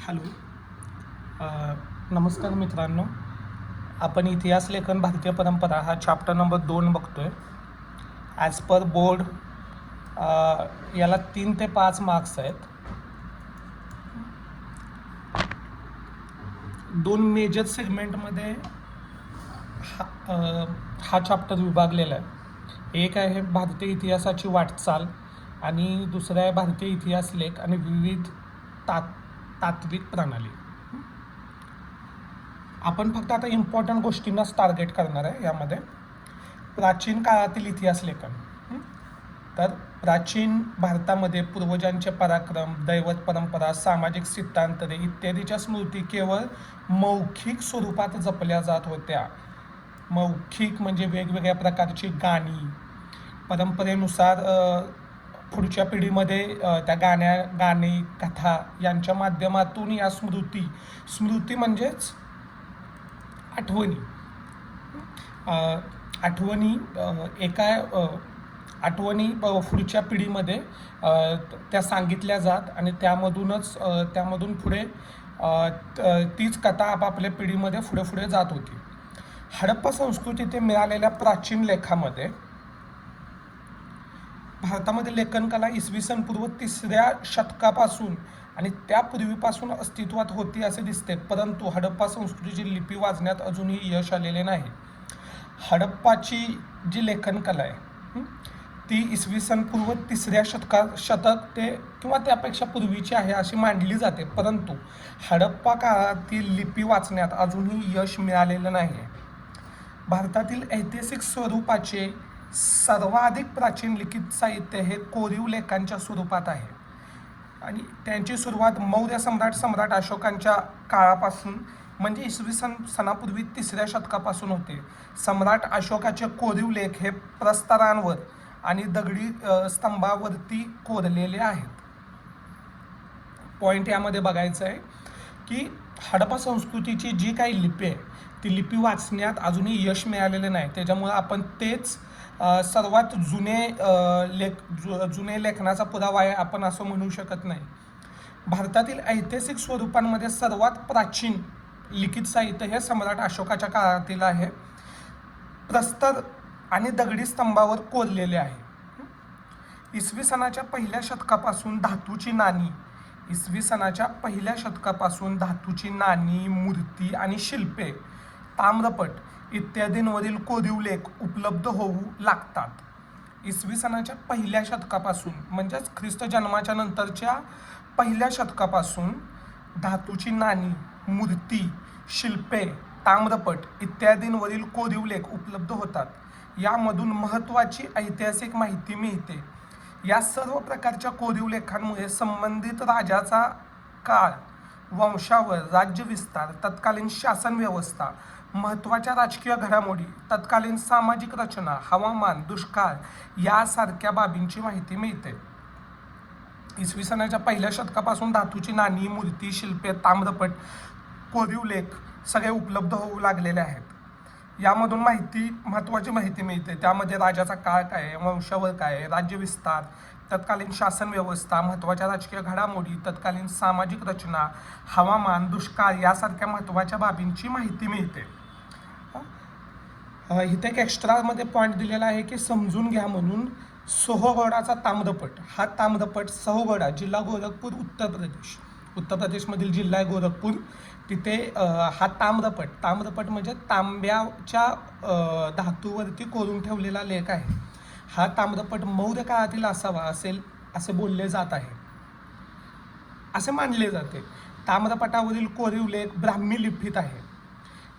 Hello. नमस्कार मित्रांनो. आपण इतिहास लेखन भारतीय परंपरा हा चॅप्टर नंबर 2 बघतोय. ॲज पर बोर्ड याला 3 ते 5 मार्क्स आहेत. 2 मेजर सेगमेंटमध्ये हा चॅप्टर विभागलेला आहे. एक आहे भारतीय इतिहासाची वाटचाल आणि दुसरं आहे भारतीय इतिहास लेख आणि विविध तात्विक प्रणाली. आपण फक्त आता इम्पॉर्टंट गोष्टींनाच टार्गेट करणार आहे यामध्ये. प्राचीन काळातील इतिहास लेखन. तर प्राचीन भारतामध्ये पूर्वजांचे पराक्रम, दैवत परंपरा, सामाजिक सिद्धांतरे इत्यादीच्या स्मृती केवळ मौखिक स्वरूपात जपल्या जात होत्या. मौखिक म्हणजे वेगवेगळ्या प्रकारची गाणी, परंपरेनुसार पुढच्या पिढीमध्ये त्या गाणी कथा यांच्या माध्यमातून या स्मृती म्हणजेच आठवणी आठवणी पुढच्या पिढीमध्ये त्या सांगितल्या जात आणि त्यामधून पुढे तीच कथा आपापल्या पिढीमध्ये पुढे जात होती. हडप्पा संस्कृतीत मिळालेल्या प्राचीन लेखामध्ये भारतामध्ये लेखनकला इसवी सन पूर्व 3ऱ्या शतकापासून आणि त्यापूर्वीपासून अस्तित्वात होती असे दिसते, परंतु हडप्पा संस्कृतीची लिपी वाचण्यात अजूनही यश आलेले नाही. हडप्पाची जी लेखनकला आहे ती इसवी सन पूर्व 3ऱ्या शतक ते किंवा त्यापेक्षा पूर्वीची आहे अशी मांडली जाते, परंतु हडप्पा काळातील लिपी वाचण्यात अजूनही यश मिळालेलं नाही. भारतातील ऐतिहासिक स्वरूपाचे सर्वाधिक प्राचीन लिखित साहित्य हे कोरीव लेखांच्या स्वरूपात आहे आणि त्यांची सुरुवात मौर्य सम्राट अशोकांच्या काळापासून म्हणजे इसवी सनापूर्वी 3ऱ्या शतकापासून होते. सम्राट अशोकाचे कोरीव लेख हे प्रस्तरांवर आणि दगडी स्तंभावरती कोरलेले आहेत. पॉईंट यामध्ये बघायचं आहे की हडप्पा संस्कृतीची जी काही लिपी आहे ती लिपी वाचण्यात अजूनही यश मिळालेलं नाही. त्याच्यामुळे आपण तेच सर्वात जुने लेखनाचा पुरावा आहे आपण असं म्हणू शकत नाही. भारतातील ऐतिहासिक स्वरूपांमध्ये सर्वात प्राचीन लिखित साहित्य हे सम्राट अशोकाच्या काळातील आहे. प्रस्तर आणि दगडी स्तंभावर कोरलेले आहे. इसवी सनाच्या पहिल्या शतकापासून धातूची नाणी, मूर्ती आणि शिल्पे, ताम्रपट इत्यादींवरील कोरीव लेख उपलब्ध होऊ लागतात. इसवी सनाच्या पहिल्या शतकापासून म्हणजेच ख्रिस्त जन्माच्या नंतरच्या पहिल्या शतकापासून धातूची नाणी, मूर्ती, शिल्पे, ताम्रपट इत्यादींवरील कोरीव लेख उपलब्ध होतात. यामधून महत्त्वाची ऐतिहासिक माहिती मिळते. या सर्व प्रकारच्या कोरीव लेखांमुळे संबंधित राजाचा काळ, वंशावळ, राज्यविस्तार, तत्कालीन शासन व्यवस्था, महत्त्वाच्या राजकीय घडामोडी, तत्कालीन सामाजिक रचना, हवामान, दुष्काळ यासारख्या बाबींची माहिती मिळते. इसवी सनाच्या पहिल्या शतकापासून धातूची नाणी, मूर्ती, शिल्पे, ताम्रपट, कोरीव लेख सगळे उपलब्ध होऊ लागलेले आहेत. यामधून महत्त्वाची माहिती मिळते. त्यामध्ये राजाचा काळ काय, वंशावळ काय, राज्यविस्तार, तत्कालीन शासन व्यवस्था, महत्त्वाच्या राजकीय घडामोडी, तत्कालीन सामाजिक रचना, हवामान, दुष्काळ यासारख्या महत्त्वाच्या बाबींची माहिती मिळते. इथे एक एक्स्ट्रामध्ये पॉईंट दिलेला आहे की समजून घ्या म्हणून. सोहगडाचा ताम्रपट, हा ताम्रपट सोहगडा, जिल्हा गोरखपूर, उत्तर प्रदेशमधील जिल्हा आहे गोरखपूर. तिथे हा ताम्रपट म्हणजे तांब्याच्या धातूवरती कोरून ठेवलेला लेख आहे. हा ताम्रपट मौर्य काळातील असावा असे बोलले जात आहे, असे मानले जाते. ताम्रपटावरील कोरीव लेख ब्राह्मी लिपीत आहे.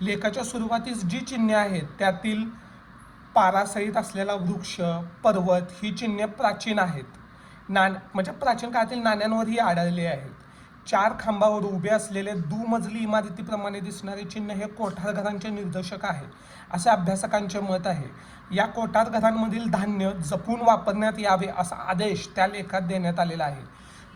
लेखाच्या सुरुवातीस जी चिन्हे आहेत त्यातील पारासहित असलेला वृक्ष, पर्वत ही चिन्हे प्राचीन आहेत. म्हणजे प्राचीन काळातील नाण्यांवरही आढळली आहेत. 4 खांबावर उभे असलेले दुमजली इमारतीप्रमाणे दिसणारे चिन्ह हे कोठार घरांचे निर्देशक आहे असे अभ्यासकांचे मत आहे. या कोठार घरांमधील धान्य जपून वापरण्यात यावे असा आदेश त्या लेखात देण्यात आलेला आहे.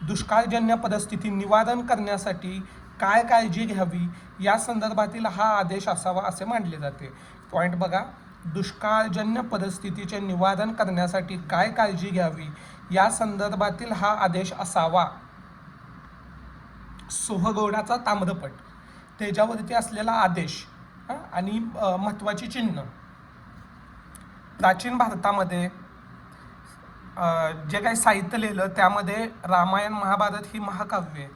दुष्काळजन्य परिस्थिती निवारण करण्यासाठी काय काळजी घ्यावी या संदर्भातील हा आदेश असावा असे मानले जाते. पॉईंट बघा, दुष्काळजन्य परिस्थितीचे निवारण करण्यासाठी काय काळजी घ्यावी या संदर्भातील हा आदेश असावा. सोहगौडाचा ताम्रपट, त्याच्यावरती असलेला आदेश आणि महत्त्वाची चिन्ह. प्राचीन भारतामध्ये जे काही साहित्य लिहिलं त्यामध्ये रामायण महाभारत ही महाकाव्ये,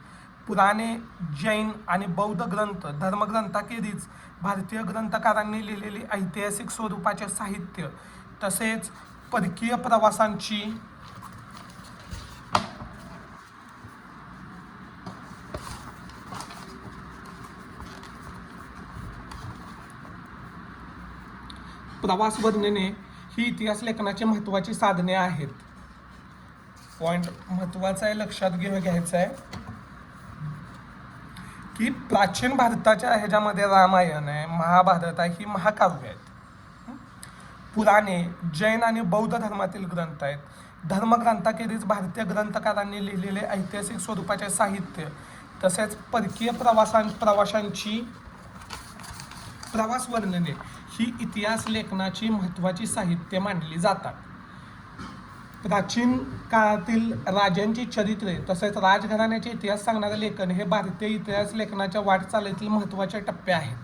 पुराणे, जैन आणि बौद्ध ग्रंथ, धर्मग्रंथाखेरीज भारतीय ग्रंथकारांनी लिहिलेली ऐतिहासिक स्वरूपाचे साहित्य, तसेच परकीय प्रवासांची प्रवास वर्णने ही इतिहास लेखनाची महत्त्वाची साधने आहेत. पॉइंट महत्त्वाचा आहे, लक्षात घ्यायचं आहे की प्राचीन भारताच्या ह्याच्यामध्ये रामायण आहे, महाभारत आहे, ही महाकाव्य आहेत. पुराणे, जैन आणि बौद्ध धर्मातील ग्रंथ आहेत. धर्मग्रंथाखेरीज भारतीय ग्रंथकारांनी लिहिलेले ऐतिहासिक स्वरूपाचे साहित्य, तसेच परकीय प्रवाशांची प्रवास वर्णने ही इतिहास लेखनाची महत्त्वाची साहित्य मानली जातात. प्राचीन काळातील राजांची चरित्रे तसेच राजघराण्याचे इतिहास सांगणारे लेखन हे भारतीय इतिहास लेखनाच्या वाटचालीतील महत्त्वाचे टप्पे आहेत.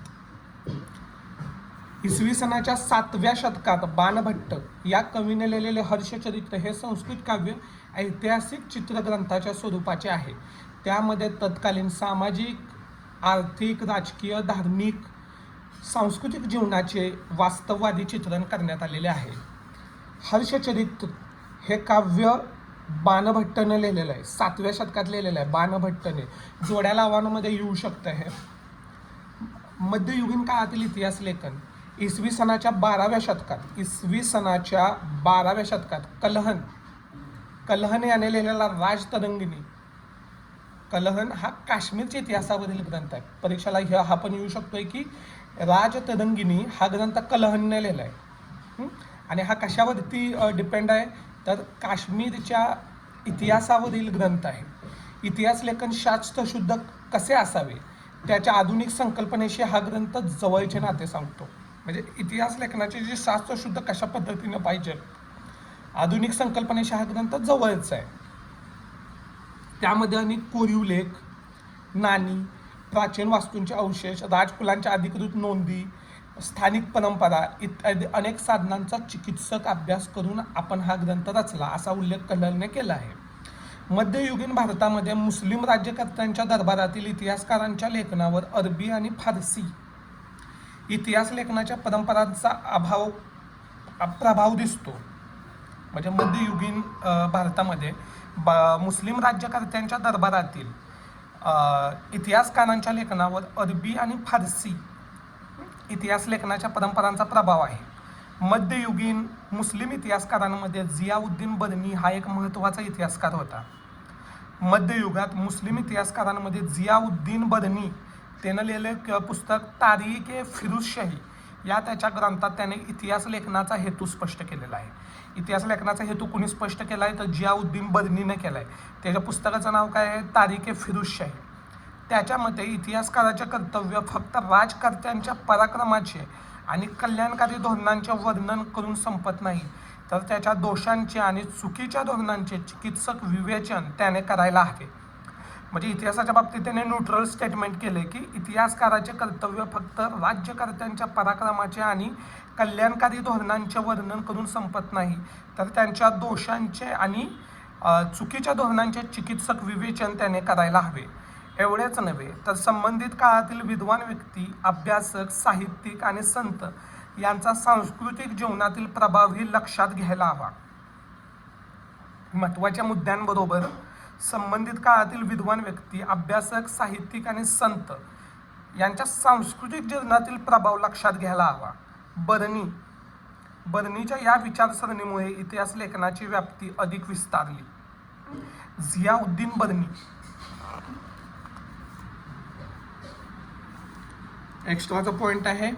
इसवी सनाच्या 7व्या शतकात बाणभट्ट या कवीने लिहिलेले हर्षचरित्र हे संस्कृत काव्य ऐतिहासिक चित्रग्रंथाच्या स्वरूपाचे आहे. त्यामध्ये तत्कालीन सामाजिक, आर्थिक, राजकीय, धार्मिक, सांस्कृतिक जीवनाचे वास्तववादी चित्रण करण्यात आलेले आहे. हर्षचरित्र हे काव्य बाणभट्टने लिहिलेलं आहे, 7व्या शतकात लिहिलेलं आहे बाणभट्टने. जोड्या लावण्यामध्ये येऊ शकतं. हे मध्ययुगीन काळातील इतिहास लेखन इसवी सनाच्या 12व्या शतकात कलहन याने लिहिलेला राजतरंगिणी. कलहन हा काश्मीरच्या इतिहासावरील ग्रंथ आहे. परीक्षेला हा पण येऊ शकतोय की राजतरंगिणी हा ग्रंथ कलहनने लिहिला आहे. आणि हा कशावरती डिपेंड आहे तर काश्मीरच्या इतिहासावरील ग्रंथ आहे. इतिहास लेखन शास्त्रशुद्ध कसे असावे त्याच्या आधुनिक संकल्पनेशी हा ग्रंथ जवळचे नाते सांगतो. म्हणजे इतिहास लेखनाचे जे शास्त्रशुद्ध कशा पद्धतीनं पाहिजे आधुनिक संकल्पनेशी हा ग्रंथ जवळचा आहे. त्यामध्ये अनेक कोरीव लेख, नाणी, प्राचीन वास्तूंचे अवशेष, राजकुलांच्या अधिकृत नोंदी, स्थानिक परंपरा इत्यादी अनेक साधनांचा चिकित्सक अभ्यास करून आपण हा ग्रंथ रचला असा उल्लेख कलहनने केला आहे. मध्ययुगीन भारतामध्ये मुस्लिम राज्यकर्त्यांच्या दरबारातील इतिहासकारांच्या लेखनावर अरबी आणि फारसी इतिहास लेखनाच्या परंपरांचा प्रभाव दिसतो. म्हणजे मध्ययुगीन भारतामध्ये मुस्लिम राज्यकर्त्यांच्या दरबारातील इतिहासकारांच्या लेखनावर अरबी आणि फारसी इतिहास लेखनाच्या परंपरांचा प्रभाव आहे. मध्ययुगीन मुस्लिम इतिहासकारांमध्ये जियाउद्दीन बर्नी हा एक महत्त्वाचा इतिहासकार होता. मध्ययुगात मुस्लिम इतिहासकारांमध्ये जियाउद्दीन बर्नी त्यानं लिहिलेलं पुस्तक तारीख-ए-फिरोजशाही या त्याच्या ग्रंथात त्याने इतिहास लेखनाचा हेतू स्पष्ट केलेला आहे. इतिहास लेखनाचा हेतू कुणी स्पष्ट केला आहे तर जियाउद्दीन बर्नीने केला आहे. त्याच्या पुस्तकाचं नाव काय आहे तारीख-ए-फिरोजशाही. त्याच्यामध्ये इतिहासकाराचे कर्तव्य फक्त राजकर्त्यांच्या पराक्रमाचे आणि कल्याणकारी धोरणांचे वर्णन करून संपत नाही तर त्याच्या दोषांचे आणि चुकीच्या धोरणांचे चिकित्सक विवेचन त्याने करायला हवे. म्हणजे इतिहासाच्या बाबतीत त्याने न्यूट्रल स्टेटमेंट केले की इतिहासकाराचे कर्तव्य फक्त राज्यकर्त्यांच्या पराक्रमाचे आणि कल्याणकारी धोरणांचे वर्णन करून संपत नाही तर त्यांच्या दोषांचे आणि चुकीच्या धोरणांचे चिकित्सक विवेचन त्याने करायला हवे. एवढेच नव्हे तर संबंधित काळातील विद्वान व्यक्ती, अभ्यासक, साहित्यिक आणि संत यांचा सांस्कृतिक जीवनातील प्रभावही लक्षात घ्यायला हवा. महत्त्वाच्या मुद्द्यांबरोबर संबंधित काळातील विद्वान व्यक्ती, अभ्यासक, साहित्यिक आणि संत यांच्या सांस्कृतिक जीवनातील प्रभाव लक्षात घ्यायला हवा. बर्नीच्या या विचारसरणीमुळे इतिहास लेखनाची व्याप्ती अधिक विस्तारली. जियाउद्दीन बर्नी. एक्स्ट्राचा पॉइंट आहे,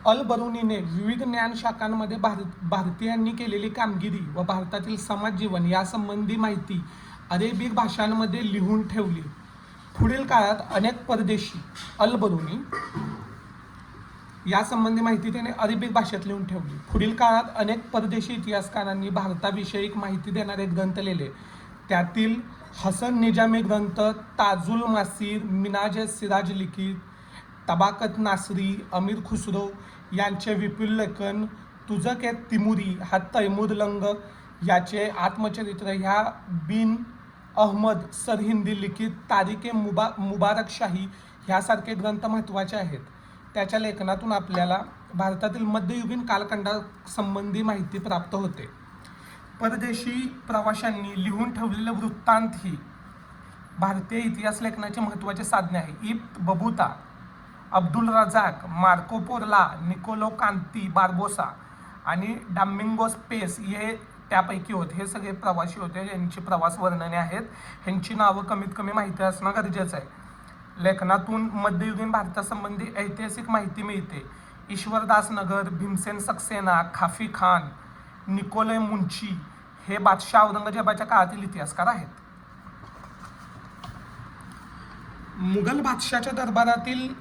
अल बरुनीने विविध ज्ञान शाखांमध्ये भारतीयांनी केलेली कामगिरी व भारतातील समाज जीवन यासंबंधी माहिती अरेबिक भाषांमध्ये लिहून ठेवली. पुढील काळात अनेक परदेशी अल बरुनी यासंबंधी माहिती त्याने अरेबिक भाषेत लिहून ठेवली. पुढील काळात अनेक परदेशी इतिहासकारांनी भारताविषयी माहिती देणारे ग्रंथ लिहिले. त्यातील हसन निजामी ग्रंथ, ताजुल मासीर, मिनाज सिराज लिखित, तबाकत नासरी, अमीर खुसरो यांचे विपुल लेखन, तुझक तिमुरी हा तैमूर लंग याचे आत्मचरित्र, ह्या बिन अहमद सरहिंदी लिखित तारिके मुबारक शाही ह्यासारखे ग्रंथ महत्त्वाचे आहेत. त्याच्या लेखनातून आपल्याला भारतातील मध्ययुगीन कालखंडासंबंधी माहिती प्राप्त होते. परदेशी प्रवाशांनी लिहून ठेवलेले वृत्तांत ही भारतीय इतिहास लेखनाची महत्त्वाची साधने आहे. Ibn Battuta, Abdul Razzaq, Marco Polo, Nicolo Conti Barbosa आणि डॉमिंगो पेस हे त्यापैकी होते. हे सगळे प्रवासी होते यांची प्रवास वर्णने आहेत. ह्यांची नावं कमीत कमी माहिती असणं गरजेचं आहे. लेखनातून मध्ययुगीन भारतासंबंधी ऐतिहासिक माहिती मिळते. ईश्वरदास नगर, भीमसेन सक्सेना, खाफी खान, निकोले मुंची हे बादशाह औरंगजेबाच्या काळातील इतिहासकार आहेत. मुघल बादशाच्या दरबारातील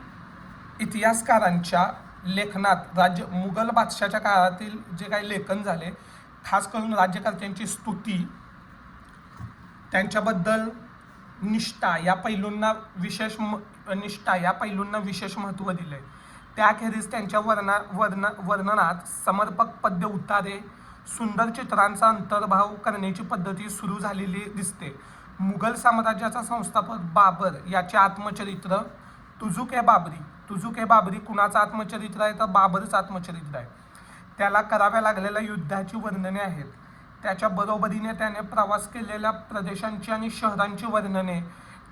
इतिहासकारांच्या लेखनात मुघल बादशाच्या काळातील जे काही लेखन झाले, खास करून राज्यकर्त्यांची स्तुती, त्यांच्याबद्दल निष्ठा या पैलूंना विशेष महत्त्व दिले. त्याखेरीज त्यांच्या वर्णनात समर्पक पद्य उतारे, सुंदर चित्रांचा अंतर्भाव करण्याची पद्धती सुरू झालेली दिसते. मुघल साम्राज्याचा संस्थापक बाबर याचे आत्मचरित्र तुझुक ए बाबरी कुणाचं आत्मचरित्र आहे तर बाबरचं आत्मचरित्र आहे. त्याला कराव्या लागलेल्या युद्धाची वर्णने आहेत. त्याच्या बरोबरीने त्याने प्रवास केलेल्या प्रदेशांची आणि शहरांची वर्णने,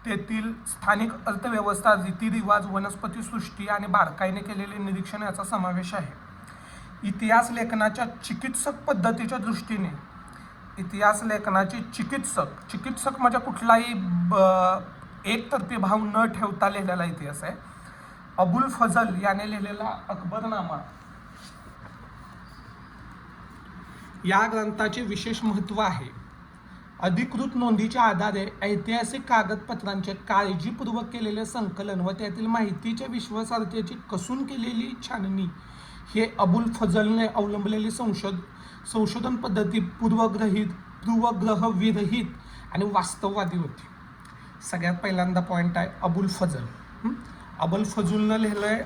तेथील स्थानिक अर्थव्यवस्था, रीतिरिवाज, वनस्पतीसृष्टी आणि बारकाईने केलेले निरीक्षण याचा समावेश आहे. इतिहास लेखनाच्या चिकित्सक पद्धतीच्या दृष्टीने इतिहास लेखनाची चिकित्सक म्हणजे कुठलाही एकतर्फी भाव न ठेवता लिहिलेला इतिहास आहे. अबुल फजल याने लिहिलेला अकबरनामा या ग्रंथाचे विशेष महत्त्व आहे. अधिकृत नोंदीच्या आधारे ऐतिहासिक कागदपत्रांचे काळजीपूर्वक केलेले संकलन व त्यातील माहितीच्या विश्वासार्हतेची कसून केलेली छाननी हे अबुल फजलने अवलंबलेली संशोधन पद्धती पूर्वग्रहविरहित आणि वास्तववादी होती. सगळ्यात पहिल्यांदा पॉईंट आहे अबुल फजलनं लिहिलंय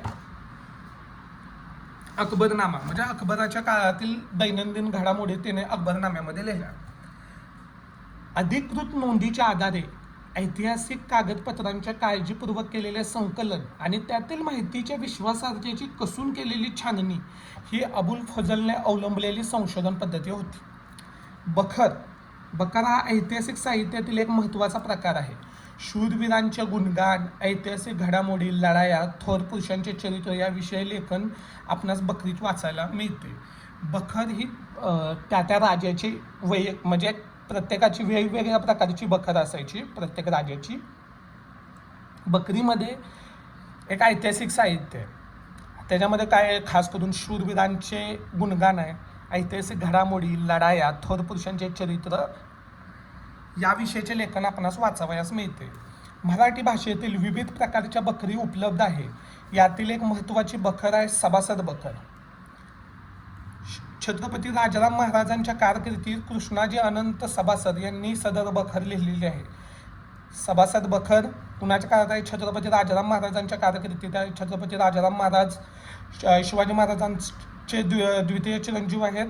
अकबरनामा, म्हणजे अकबराच्या काळातील दैनंदिन घडामोडी त्याने अकबरनाम्यामध्ये लिहिल्या. अधिकृत नोंदीच्या आधारे ऐतिहासिक कागदपत्रांच्या काळजीपूर्वक केलेले संकलन आणि त्यातील माहितीच्या विश्वासार्हतेची कसून केलेली छाननी ही अबुल फजलने अवलंबलेली संशोधन पद्धती होती. बखर हा ऐतिहासिक साहित्यातील एक महत्त्वाचा प्रकार आहे. शूरवीरांचे गुणगान, ऐतिहासिक घडामोडी, लढाया, थोर पुरुषांचे चरित्र याविषयी लेखन आपणास बखरीत वाचायला मिळते. बखर ही त्या राजाची म्हणजे प्रत्येकाची वेगवेगळ्या प्रकारची बखर असायची. प्रत्येक राजाची बकरीमध्ये एक ऐतिहासिक साहित्य आहे. त्याच्यामध्ये काय खास करून शूरवीरांचे गुणगान आहे, ऐतिहासिक घडामोडी, लढाया, थोर पुरुषांचे चरित्र याविषयीचे लेखन आपणास वाचावयास मिळते. मराठी भाषेतील विविध प्रकारच्या बखरी उपलब्ध आहे. यातील एक महत्त्वाची बखर आहे सभासद बखर. छत्रपती राजाराम महाराजांच्या कारकिर्दीत कृष्णाजी अनंत सभासद यांनी सदर बखर लिहिलेली आहे. सभासद बखर कुणाच्या काळात आहे? छत्रपती राजाराम महाराजांच्या कारकिर्दीत आहे. छत्रपती राजाराम महाराज शिवाजी महाराजांचे द्वितीय चिरंजीव आहेत.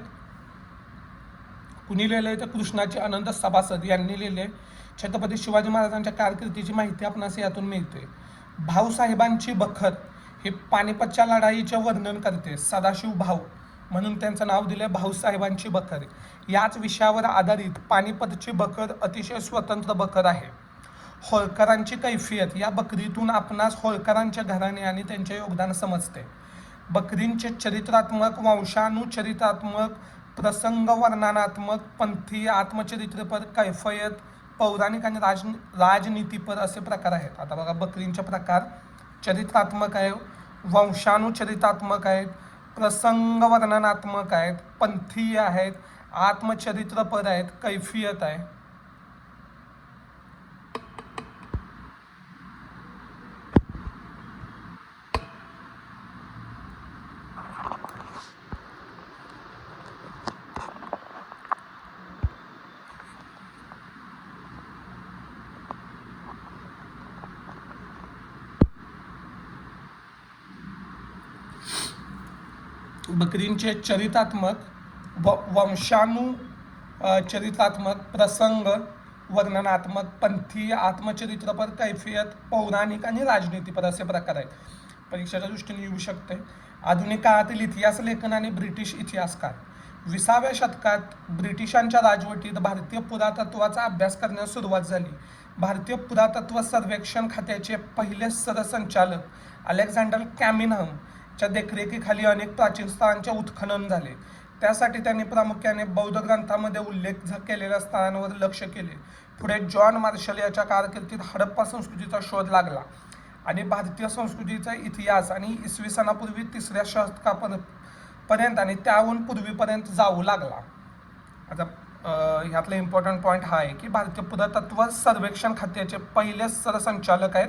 कुणी लिहिले तर कृष्णाजी अनंत सभासद यांनी लिहिले. छत्रपती शिवाजी महाराजांच्या कारकिर्दीची माहिती आपणास यातून मिळते. भाऊसाहेबांची बखर हे पानिपतच्या लढाईचे वर्णन करते. सदाशिव भाऊ म्हणून त्यांचं नाव दिले भाऊसाहेबांची बखर. याच विषयावर आधारित पानिपतची बखर अतिशय स्वतंत्र बखर आहे. होळकरांची कैफियत या बकरीतून आपणास होळकरांच्या घराणे आणि त्यांचे योगदान समजते. बकरींचे चरित्रात्मक, वंशानुचरित्रात्मक, प्रसंग वर्णनात्मक, पंथीय, आत्मचरित्रपर, कैफियत, पौराणिक आणि राजनीतीपर असे प्रकार आहेत. आता बघा, बकरींचे प्रकार चरित्रात्मक आहे, वंशानुचरित्रात्मक आहेत, प्रसंग वर्णनात्मक आहेत, पंथीय आहेत, आत्मचरित्रपर आहेत, कैफियत आहे. बकरींचे चरितात्मक वंशाणू चरित्रात्मक, प्रसंग वर्णनात्मक, पंथीय, आत्मचरित्रपर, कैफियत, पौराणिक आणि राजनीतीपर असे प्रकार आहेत. परीक्षेच्या दृष्टीने येऊ शकते. आधुनिक काळातील इतिहास लेखन आणि ब्रिटिश इतिहासकार. 20व्या शतकात ब्रिटिशांच्या राजवटीत भारतीय पुरातत्वाचा अभ्यास करण्यास सुरुवात झाली. भारतीय पुरातत्व सर्वेक्षण खात्याचे पहिले सरसंचालक अलेक्झांडर कॅमिनहमच्या देखरेखीखाली अनेक प्राचीन स्थळांचे उत्खनन झाले. त्यासाठी त्यांनी प्रामुख्याने बौद्ध ग्रंथांमध्ये उल्लेख केलेल्या स्थळांवर लक्ष केले. पुढे जॉन मार्शल याच्या कारकिर्दीत हडप्पा संस्कृतीचा शोध लागला आणि भारतीय संस्कृतीचा इतिहास आणि इसवी सनापूर्वी 3ऱ्या शतकापर्यंत आणि त्याहून पूर्वीपर्यंत जाऊ लागला. आता ह्यातला इम्पॉर्टंट पॉईंट हा आहे की भारतीय पुरातत्व सर्वेक्षण खात्याचे पहिले सरसंचालक आहेत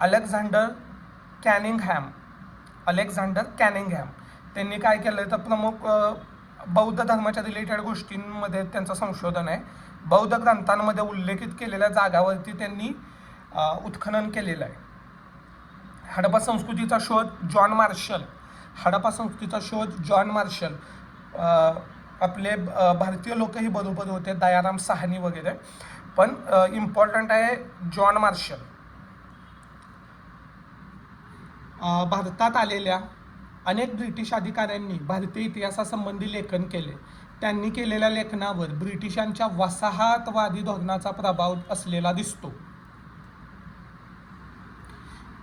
अलेक्झांडर कॅनिंगहॅम. त्यांनी काय केलं तर प्रमुख बौद्ध धर्माच्या रिलेटेड गोष्टींमध्ये त्यांचं संशोधन आहे. बौद्ध ग्रंथांमध्ये उल्लेखित केलेल्या जागावरती त्यांनी उत्खनन केलेलं आहे. हडप्पा संस्कृतीचा शोध जॉन मार्शल. आपले भारतीय लोकही बरोबर होते, दयाराम साहनी वगैरे, पण इम्पॉर्टंट आहे जॉन मार्शल. भारतात आलेल्या अनेक ब्रिटिश अधिकाऱ्यांनी भारतीय इतिहासासंबंधी लेखन केले. त्यांनी केलेल्या लेखनावर ब्रिटिशांच्या वसाहतवादी धोरणाचा प्रभाव असलेला दिसतो.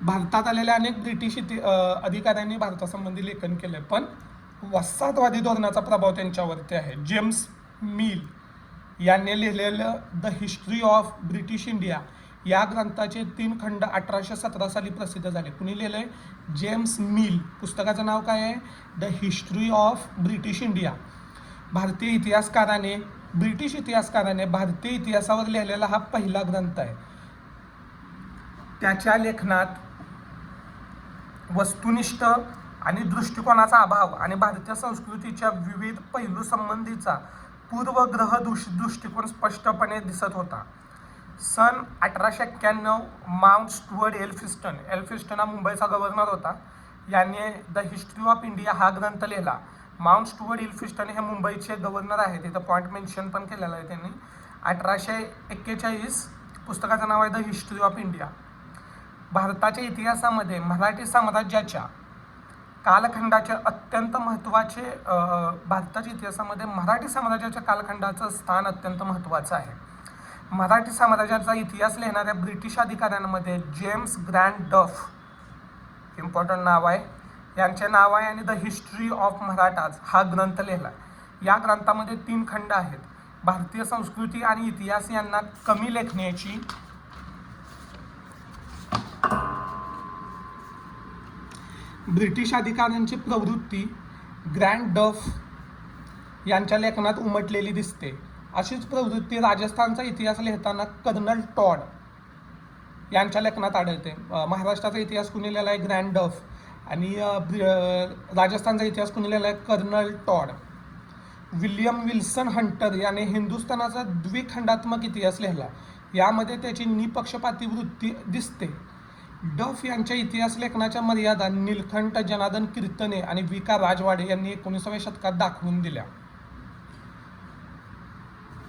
भारतात आलेल्या अनेक ब्रिटिश अधिकाऱ्यांनी भारतासंबंधी लेखन केले, पण वसाहतवादी धोरणाचा प्रभाव त्यांच्यावरती आहे. जेम्स मिल यांनी लिहिलेलं the history of British India या ग्रंथाचे 3 खंड 1817 साली प्रसिद्ध झाले. कुणी लिहिलंय? James Mill. पुस्तकाचं नाव काय आहे? The history of British India. British इतिहासकाराने भारतीय इतिहासावर लिहिलेला हा पहिला ग्रंथ आहे. त्याच्या लेखनात वस्तुनिष्ठ आणि दृष्टिकोनाचा अभाव आणि भारतीय संस्कृतीच्या विविध पैलू संबंधीचा पूर्वग्रह दृष्टिकोन स्पष्टपणे दिसत होता. सन 1891 माउंट स्टुअर्ट एल्फिस्टन हा मुंबईचा गव्हर्नर होता. याने द हिस्ट्री ऑफ इंडिया हा ग्रंथ लिहिला. माउंट स्टुअर्ट एल्फिस्टन हे मुंबईचे गव्हर्नर आहेत. इथं पॉईंट मेन्शन पण केलेला आहे त्यांनी. 1841 पुस्तकाचं नाव आहे द हिस्ट्री ऑफ इंडिया. भारताच्या इतिहासामध्ये मराठी साम्राज्याच्या कालखंडाचे अत्यंत महत्त्वाचे भारताच्या इतिहासामध्ये मराठी साम्राज्याच्या कालखंडाचं स्थान अत्यंत महत्त्वाचं आहे. मराठी साम्राज्याचा इतिहास लिहिणाऱ्या ब्रिटिश अधिकाऱ्यांमध्ये जेम्स ग्रँड डफ इम्पॉर्टंट नाव आहे, यांचे नाव आहे आणि द हिस्ट्री ऑफ मराठाज हा ग्रंथ लिहिला. या ग्रंथामध्ये 3 खंड आहेत. भारतीय संस्कृती आणि इतिहास यांना कमी लेखण्याची ब्रिटिश अधिकाऱ्यांची प्रवृत्ती ग्रँड डफ यांच्या लेखनात उमटलेली दिसते. अशीच प्रवृत्ती राजस्थानचा इतिहास लिहिताना कर्नल टॉड यांच्या लेखनात आढळते. महाराष्ट्राचा इतिहास कुणी लिहिला आहे? ग्रँड डफ. आणि राजस्थानचा इतिहास कुणी लिहिला आहे? Colonel Tod. William Wilson Hunter याने हिंदुस्थानाचा द्विखंडात्मक इतिहास लिहिला. यामध्ये त्याची निपक्षपाती वृत्ती दिसते. डफ यांच्या इतिहास लेखनाच्या मर्यादा नीलकंठ जनार्दन कीर्तने आणि विका राजवाडे यांनी 19व्या शतकात दाखवून दिल्या.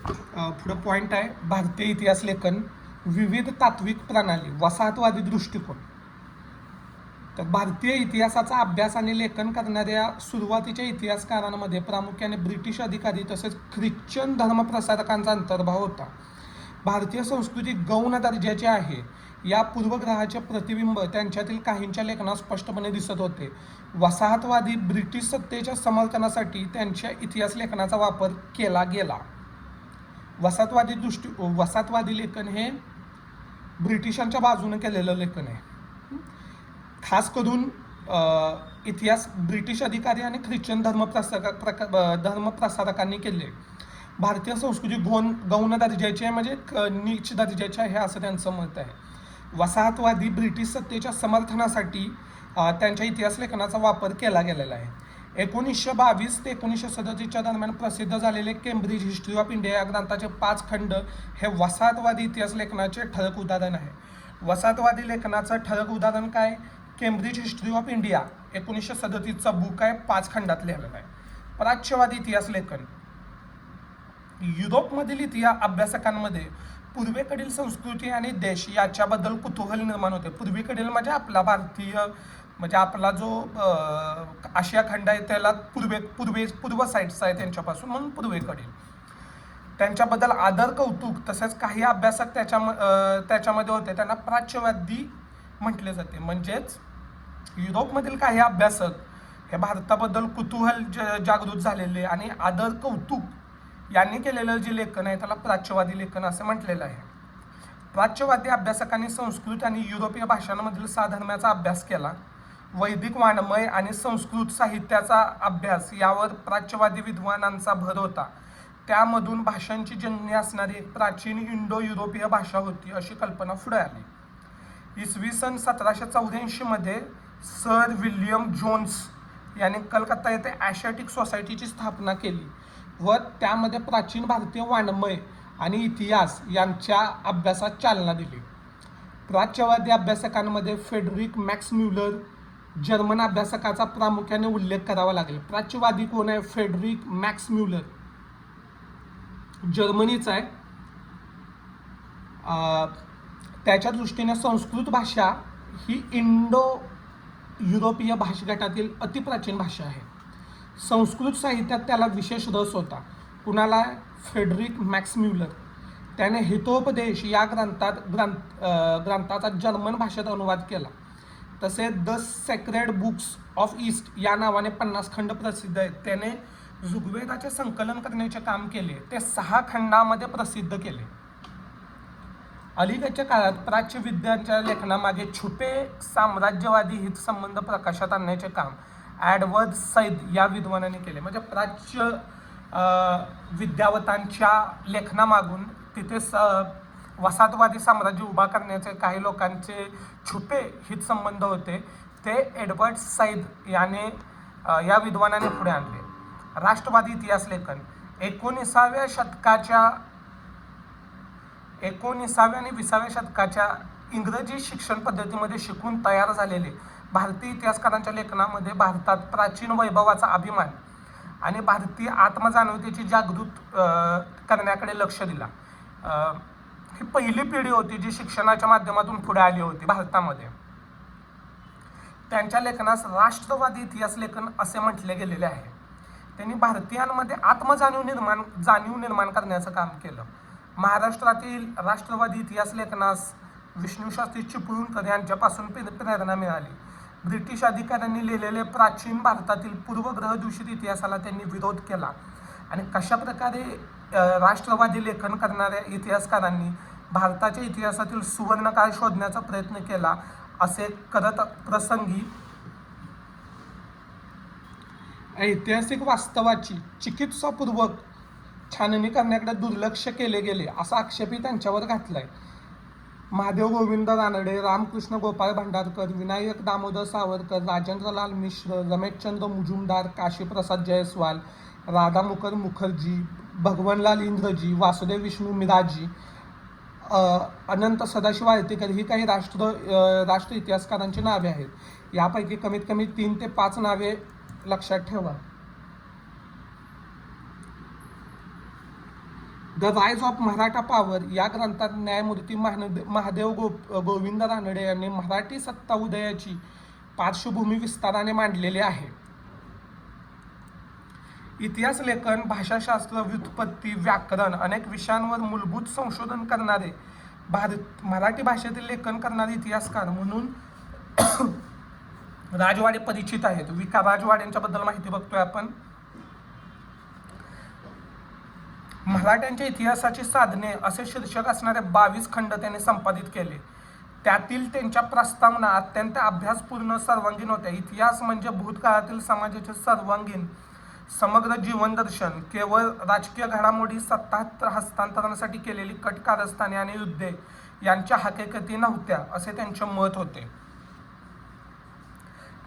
पुढं पॉईंट आहे भारतीय इतिहास लेखन, विविध तात्विक प्रणाली, वसाहतवादी दृष्टिकोन. तर भारतीय इतिहासाचा अभ्यास आणि लेखन करणाऱ्या सुरुवातीच्या इतिहासकारांमध्ये प्रामुख्याने ब्रिटिश अधिकारी तसेच ख्रिश्चन धर्मप्रसारकांचा अंतर्भाव होता. भारतीय संस्कृती गौण दर्जाची आहे या पूर्वग्रहाचे प्रतिबिंब त्यांच्यातील काहींच्या लेखनात स्पष्टपणे दिसत होते. वसाहतवादी ब्रिटिश सत्तेच्या समर्थनासाठी त्यांच्या इतिहास लेखनाचा वापर केला गेला. वसाहतवादी लेखन हे ब्रिटिशांच्या बाजूने केलेलं लेखन आहे. खास करून इतिहास ब्रिटिश अधिकारी आणि ख्रिश्चन धर्मप्रसारकांनी केले. भारतीय संस्कृती गौण दर्जाची आहे म्हणजे नीच दर्जाची आहे असं त्यांचं मत आहे. वसाहतवादी ब्रिटिश सत्तेच्या समर्थनासाठी त्यांच्या इतिहास लेखनाचा वापर केला गेलेला आहे. 1922 ते 1937 दरम्यान प्रसिद्ध झालेले केम्ब्रिज हिस्ट्री ऑफ इंडिया या ग्रंथाचे 5 खंड हे वसाहतवादी इतिहास लेखनाचे ठळक उदाहरण आहे. वसाहतवादी लेखनाचं ठळक उदाहरण काय? केम्ब्रिज हिस्ट्री ऑफ इंडिया 1937चा बुक आहे, 5 खंडात लिहिलेला आहे. प्राच्यवादी इतिहास लेखन. युरोपमधील इतिहास अभ्यासकांमध्ये पूर्वेकडील संस्कृती आणि देश याच्याबद्दल कुतूहल निर्माण होते. पूर्वेकडील म्हणजे आपला भारतीय, म्हणजे आपला जो आशिया खंड आहे त्याला पूर्व साईडचा आहे त्यांच्यापासून, म्हणून पूर्वेकडील. त्यांच्याबद्दल आदर कौतुक तसेच काही अभ्यासक त्याच्यामध्ये होते, त्यांना प्राच्यवादी म्हटले जाते. म्हणजेच युरोपमधील काही अभ्यासक हे भारताबद्दल कुतूहल जागृत झालेले आणि आदर कौतुक यांनी केलेलं जे लेखन आहे त्याला प्राच्यवादी लेखन असं म्हटलेलं आहे. प्राच्यवादी अभ्यासकांनी संस्कृत आणि युरोपीय भाषांमधील साधर्म्याचा अभ्यास केला. वैदिक वाङ्मय आणि संस्कृत साहित्याचा अभ्यास यावर प्राच्यवादी विद्वानांचा भर होता. त्यामधून भाषांची जननी असणारी एक प्राचीन इंडो युरोपीय भाषा होती अशी कल्पना पुढे आली. इसवी सन 1784 मध्ये सर विल्यम जोन्स यांनी कलकत्ता येथे आशियाटिक सोसायटीची स्थापना केली व त्यामध्ये प्राचीन भारतीय वाङ्मय आणि इतिहास यांच्या अभ्यासास चालना दिली. प्राच्यवादी अभ्यासकांमध्ये फ्रेडरिक मॅक्स म्युलर, जर्मन अभ्यासकाचा प्रामुख्याने उल्लेख करावा लागेल. प्राच्यवादी कोण आहे? फ्रेडरिक मॅक्स म्युलर, जर्मनीचा आहे. त्याच्या दृष्टीने संस्कृत भाषा ही इंडो युरोपीय भाषागटातील अतिप्राचीन भाषा आहे. संस्कृत साहित्यात त्याला विशेष रस होता. कुणाला? Frederick Max Muller. त्याने हितोपदेश या ग्रंथाचा जर्मन भाषेत अनुवाद केला. तसेच the sacred books of east या नावाने 50 खंड प्रसिद्ध आहेत. त्याने ऋग्वेदाचे संकलन करण्याचे काम केले, ते 6 खंडामध्ये प्रसिद्ध केले. अलीकडच्या काळात प्राच्य विद्यांच्या लेखनामागे छुपे साम्राज्यवादी हितसंबंध प्रकाशात आणण्याचे काम ॲडवर्ड सैद या विद्वानाने केले. म्हणजे प्राच्य विद्यावतांच्या लेखनामागून तिथे वसाहतवादी साम्राज्य उभा करण्याचे काही लोकांचे छुपे हितसंबंध होते, ते एडवर्ड सैद याने या विद्वानाने पुढे आणले. राष्ट्रवादी इतिहास लेखन. 19व्या आणि 20व्या शतकाच्या इंग्रजी शिक्षण पद्धतीमध्ये शिकून तयार झालेले भारतीय इतिहासकारांच्या लेखनामध्ये भारतात प्राचीन वैभवाचा अभिमान आणि भारतीय आत्मजाणीवतेची जागृत करण्याकडे लक्ष दिला. ही पहिली पिढी होती जी शिक्षणाच्या माध्यमातून पुढे आली होती भारतामध्ये. त्यांच्या लेखनास राष्ट्रवादी इतिहास लेखन असे म्हटले गेलेले आहे. त्यांनी भारतीयांमध्ये जाणीव निर्माण करण्याचं काम केलं. महाराष्ट्रातील राष्ट्रवादी इतिहास लेखनास विष्णुशास्त्री चिपळूणकर यांच्यापासून प्रेरणा मिळाली. ब्रिटिश अधिकाऱ्यांनी लिहिलेले प्राचीन भारतातील पूर्वग्रह दूषित इतिहासाला त्यांनी विरोध केला आणि कशा प्रकारे राष्ट्रवादी लेखन करणाऱ्या इतिहासकारांनी भारताच्या इतिहासातील सुवर्णकाळ शोधण्याचा प्रयत्न केला असे करत प्रसंगी ऐतिहासिक वास्तवाची चिकित्सापूर्वक छाननी करण्याकडे दुर्लक्ष केले गेले असा आक्षेपही त्यांच्यावर घातलाय. महादेव गोविंद रानडे, रामकृष्ण गोपाळ भंडारकर, विनायक दामोदर सावरकर, राजेंद्रलाल मिश्र, रमेशचंद्र मुजुमदार, काशीप्रसाद जयस्वाल, राधामुकर मुखर्जी, भगवनलाल इंद्रजी, वासुदेव विष्णू मिराजी, अनंत सदाशिव आळतेकर ही काही राष्ट्र इतिहासकारांची नावे आहेत. यापैकी कमीत कमी 3 ते 5 नावे लक्षात ठेवा. The rise of Maratha power या ग्रंथात न्यायमूर्ती महादेव गोविंद रानडे यांनी मराठी सत्ता उदयाची पार्श्वभूमी विस्ताराने मांडलेली आहे. इतिहास लेखन, भाषाशास्त्र, व्युत्पत्ती, व्याकरण अनेक विषयांवर मूलभूत संशोधन करणारे मराठी भाषेतील लेखन करणारे इतिहासकार म्हणून राजवाडे परिचित आहेत. विका राजवाडे यांच्याबद्दल माहिती बघतोय आपण. मराठ्यांच्या इतिहासाची साधने असे शीर्षक असणारे 22 खंड त्यांनी संपादित केले. त्यातील त्यांच्या प्रस्तावना अत्यंत अभ्यासपूर्ण, सर्वांगीण होत्या. इतिहास म्हणजे भूतकाळातील समाजाचे सर्वांगीण समग्र जीवनदर्शन, केवळ राजकीय घडामोडी, सत्ता हस्तांतरणासाठी केलेली कट कारस्थाने आणि युद्धे यांच्या हकीकती नव्हत्या असे त्यांचे मत होते.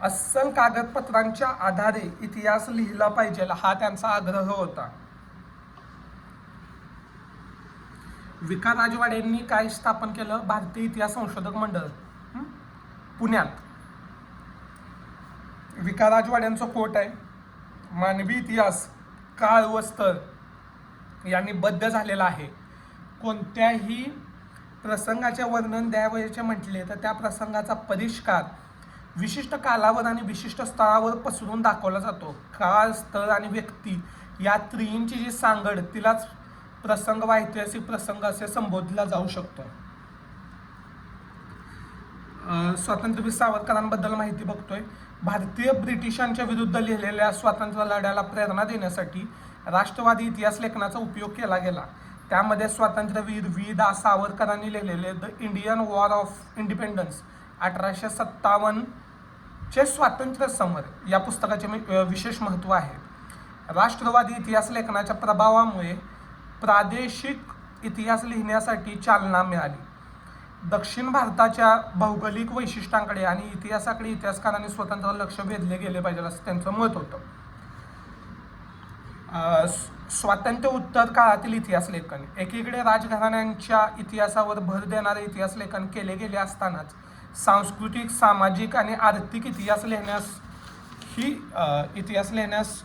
अस्सल कागदपत्रांच्या आधारे इतिहास लिहिला पाहिजे हा त्यांचा आग्रह होता. विका राजवाडे यांनी काय स्थापन केलं? भारतीय इतिहास संशोधक मंडळ पुण्यात. विकाराजवाड्यांचं कोट आहे, मानवी इतिहास काळ व स्तर यांनी बद्ध झालेला आहे. कोणत्याही प्रसंगाचे वर्णन द्यावयाचे म्हटले तर त्या प्रसंगाचा परिष्कार विशिष्ट कालावर आणि विशिष्ट स्थळावर पसरून दाखवला जातो. काळ, स्थळ आणि व्यक्ती या त्रिंची जी सांगड तिलाच प्रसंग व ऐतिहासिक प्रसंग असे संबोधला जाऊ शकतो. स्वातंत्र्यवीर सावरकरांबद्दल माहिती बघतोय. भारतीय ब्रिटिशांच्या विरुद्ध लिहिलेल्या स्वातंत्र्य लढ्याला प्रेरणा देण्यासाठी राष्ट्रवादी इतिहास लेखनाचा उपयोग केला गेला. त्यामध्ये स्वातंत्र्यवीर वी. सावरकरांनी लिहिलेले the Indian war of independence 1857 चे स्वातंत्र्य समर या पुस्तकाचे विशेष महत्त्व आहे. राष्ट्रवादी इतिहास लेखनाच्या प्रभावामुळे प्रादेशिक इतिहास लिहिण्यासाठी चालना मिळाली. दक्षिण भारताच्या भौगोलिक वैशिष्ट्यांकडे आणि इतिहासाकडे इतिहासकारांनी स्वतंत्र लक्ष वेधले गेले पाहिजे असं त्यांचं मत होतं. स्वातंत्र्य उत्तर काळातील इतिहास लेखन. एकीकडे राजघराण्यांच्या इतिहासावर भर देणारे इतिहास लेखन केले गेले असतानाच सांस्कृतिक, सामाजिक आणि आर्थिक इतिहास लिहिण्यास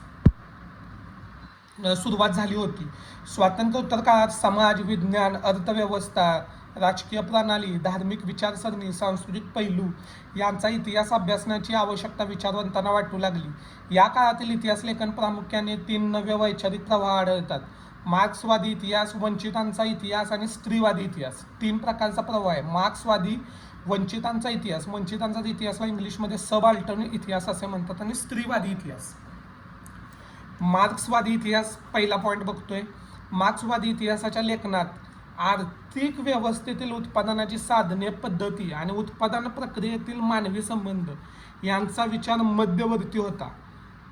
सुरुवात झाली होती. स्वातंत्र्य उत्तर काळात समाज, विज्ञान, अर्थव्यवस्था, राजकीय प्रणाली, धार्मिक विचारसरणी, सांस्कृतिक पैलू यांचा इतिहास अभ्यासण्याची आवश्यकता विचारवंतांना वाटू लागली. या काळातील इतिहास लेखन प्रामुख्याने 3 नवे वैचारिक प्रवाह आढळतात: मार्क्सवादी इतिहास, वंचितांचा इतिहास आणि स्त्रीवादी इतिहास. 3 प्रकारचा प्रवाह आहे: मार्क्सवादी, वंचितांचा इतिहास, वंचितांचा इतिहासला इंग्लिशमध्ये सबाल्टर्न इतिहास असे म्हणतात, आणि स्त्रीवादी इतिहास. मार्क्सवादी इतिहास पहिला पॉईंट बघतोय. मार्क्सवादी इतिहासाच्या लेखनात आर्थिक व्यवस्थेतील उत्पादनाची साधने, पद्धती आणि उत्पादन प्रक्रियेतील मानवी संबंध यांचा विचार मध्यवर्ती होता.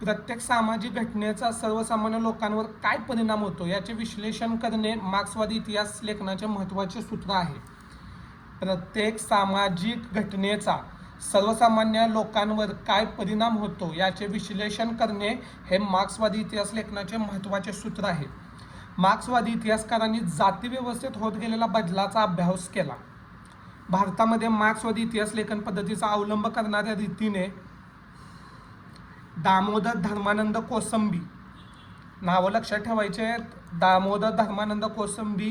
प्रत्येक सामाजिक घटनेचा सर्वसामान्य लोकांवर काय परिणाम होतो याचे विश्लेषण करणे मार्क्सवादी इतिहास लेखनाचे महत्त्वाचे सूत्र आहे. प्रत्येक सामाजिक घटनेचा सर्वसामान्य लोकांवर काय परिणाम होतो याचे विश्लेषण करणे हे मार्क्सवादी इतिहास लेखनाचे महत्त्वाचे सूत्र आहे. मार्क्सवादी इतिहासकारांनी जाती व्यवस्थेत होत गेलेल्या बदलाचा अभ्यास केला. भारतामध्ये मार्क्सवादी इतिहास लेखन पद्धतीचा अवलंब करणाऱ्या रीतीने दामोदर धर्मानंद कोसंबी, नावं लक्षात ठेवायचे आहेत, दामोदर धर्मानंद कोसंबी,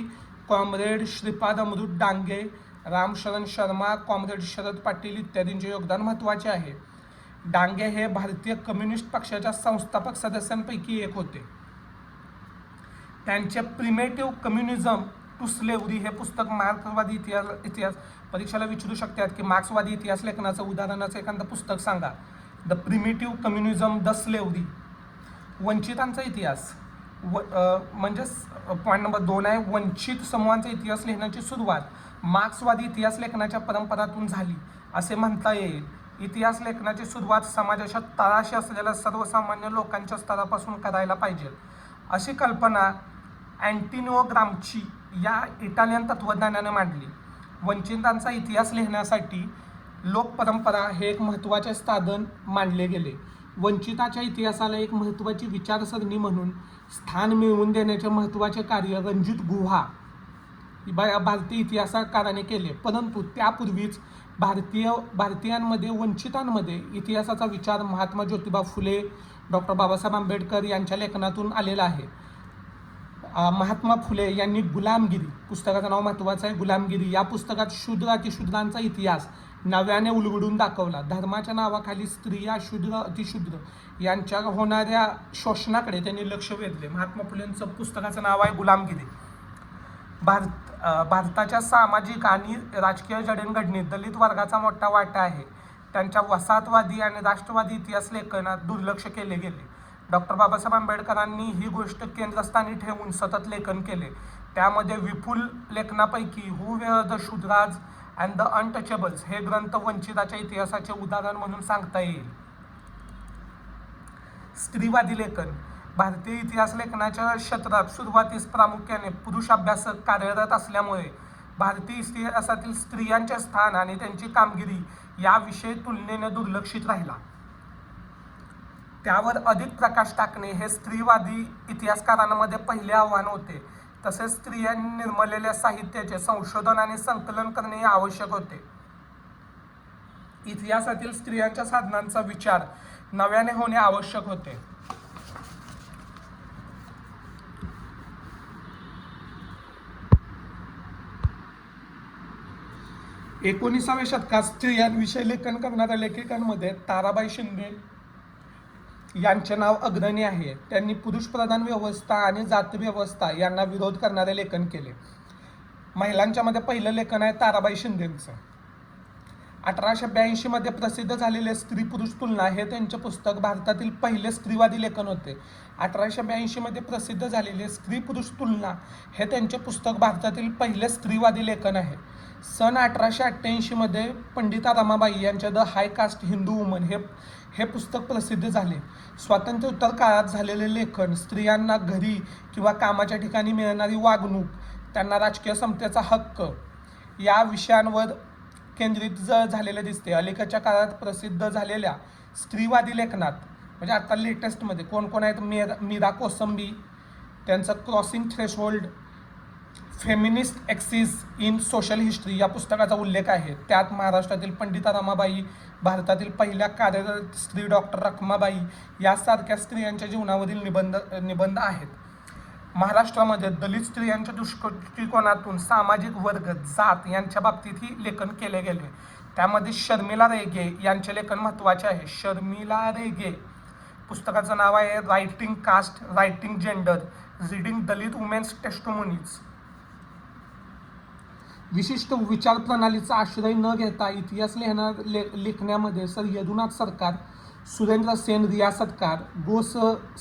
कॉम्रेड श्रीपाद अमृत डांगे, रामशरण शर्मा, कॉम्रेड शरद पाटील इत्यादींचे योगदान महत्त्वाचे आहे. डांगे हे भारतीय कम्युनिस्ट पक्षाच्या संस्थापक सदस्यांपैकी एक होते. त्यांचे प्रिमेटिव्ह कम्युनिझम टू स्लेव्हरी हे पुस्तक मार्क्सवादी इतिहास परीक्षेला विचारू शकतात की मार्क्सवादी इतिहास लेखनाचं उदाहरणाचं एखादं पुस्तक सांगा. The primitive communism, the slavery. वंचितांचा इतिहास म्हणजेच पॉईंट नंबर 2 आहे, वंचित समूहांचा इतिहास लिहिण्याची सुरुवात मार्क्सवादी इतिहास लेखनाच्या परंपरातून झाली असे म्हणता येईल. इतिहास लेखनाची सुरुवात समाजाच्या तळाशी असलेल्या सर्वसामान्य लोकांच्या स्तरापासून करायला पाहिजे अशी कल्पना अँटिनिओ ग्राम्ची या इटालियन तत्त्वज्ञानाने मांडली. वंचितांचा इतिहास लिहिण्यासाठी लोकपरंपरा हे एक महत्त्वाचे साधन मानले गेले. वंचिताच्या इतिहासाला एक महत्त्वाची विचारसरणी म्हणून स्थान मिळवून देण्याचे महत्त्वाचे कार्य रणजित गुहा भारतीय इतिहासकाराने केले. परंतु त्यापूर्वीच भारतीयांमध्ये वंचितांमध्ये इतिहासाचा विचार महात्मा ज्योतिबा फुले, डॉक्टर बाबासाहेब आंबेडकर यांच्या लेखनातून आलेला आहे. महात्मा फुले यांनी गुलामगिरी, पुस्तकाचं नाव महत्त्वाचं आहे, गुलामगिरी या पुस्तकात शूद्र अतिशूद्रांचा इतिहास नव्याने उलगडून दाखवला. धर्माच्या नावाखाली स्त्रिया, शूद्र, अतिशूद्र यांच्या होणाऱ्या शोषणाकडे त्यांनी लक्ष वेधले. महात्मा फुलेंचं पुस्तकाचं नाव आहे गुलामगिरी. भारताच्या सामाजिक आणि राजकीय जडणघडणीत दलित वर्गाचा मोठा वाटा आहे. त्यांच्या वसाहतवादी आणि राष्ट्रवादी इतिहास लेखनात दुर्लक्ष केले गेले. डॉक्टर बाबासाहेब आंबेडकरांनी ही गोष्ट केंद्रस्थानी ठेवून सतत लेखन केले. त्यामध्ये विपुल लेखनापैकी who were the Shudras and the untouchables हे ग्रंथ वंचिताच्या इतिहासाचे उदाहरण म्हणून सांगता येईल. स्त्रीवादी लेखन. भारतीय इतिहास लेखनाच्या क्षेत्रात सुरुवातीस प्रामुख्याने पुरुष अभ्यासक कार्यरत असल्यामुळे भारतीय इतिहासातील स्त्रियांचे स्थान आणि त्यांची कामगिरी याविषयी तुलनेने दुर्लक्षित राहिला. त्यावर अधिक प्रकाश टाकणे हे स्त्रीवादी इतिहासकारांमध्ये पहिले आव्हान होते. तसेच स्त्रियांनी निर्मिलेल्या साहित्याचे संशोधन आणि संकलन करणे आवश्यक होते. इतिहासातील स्त्रियांच्या साधनांचा विचार नव्याने होणे आवश्यक होते. एकोणिसाव्या शतकात स्त्रियांविषयी लेखन करणाऱ्या लेखिकांमध्ये ताराबाई शिंदे यांचे नाव अग्रणी आहे. त्यांनी पुरुषप्रधान व्यवस्था आणि जाती व्यवस्था यांना विरोध करणारे लेखन केले. महिलांच्या मध्ये पहिलं लेखन आहे ताराबाई शिंदेंचं. 1882 मध्ये प्रसिद्ध झालेले स्त्री पुरुष तुलना हे त्यांचे पुस्तक भारतातील पहिले स्त्रीवादी लेखन होते. 1882 मध्ये प्रसिद्ध झालेले स्त्री पुरुष तुलना हे त्यांचे पुस्तक भारतातील पहिले स्त्रीवादी लेखन आहे. सन 1888 मध्ये पंडिता रमाबाई यांचे the high caste Hindu woman हे पुस्तक प्रसिद्ध झाले. स्वातंत्र्योत्तर काळात झालेले लेखन स्त्रियांना घरी किंवा कामाच्या ठिकाणी मिळणारी वागणूक, त्यांना राजकीय समतेचा हक्क या विषयांवर केंद्रित झालेले दिसते. अलीकडच्या काळात प्रसिद्ध झालेल्या स्त्रीवादी लेखनात म्हणजे आता लेटेस्टमध्ये कोण कोण आहेत, मीरा कोसंबी, त्यांचं crossing threshold, feminist axis in social history या पुस्तकाचा उल्लेख आहे. त्यात महाराष्ट्रातील पंडिता रमाबाई, भारतातील पहिल्या कार्यरत स्त्री डॉक्टर रखमाबाई यासारख्या स्त्रियांच्या जीवनावरील निबंध आहेत. महाराष्ट्रामध्ये दलित स्त्रियांच्या दृष्टिकोनातून सामाजिक वर्ग, जात यांच्या बाबतीतही लेखन केले गेले. त्यामध्ये शर्मिला रेगे यांचे लेखन महत्त्वाचे आहे. शर्मिला रेगे पुस्तकाचं नाव आहे writing caste, writing gender, reading Dalit women's testimonies. विशिष्ट विचार प्रणालीचा आश्रय न घेता इतिहास लेखण्यामध्ये सर यदुनाथ सरकार, सुरेंद्र सेन, रिया सत्कार, गो. स.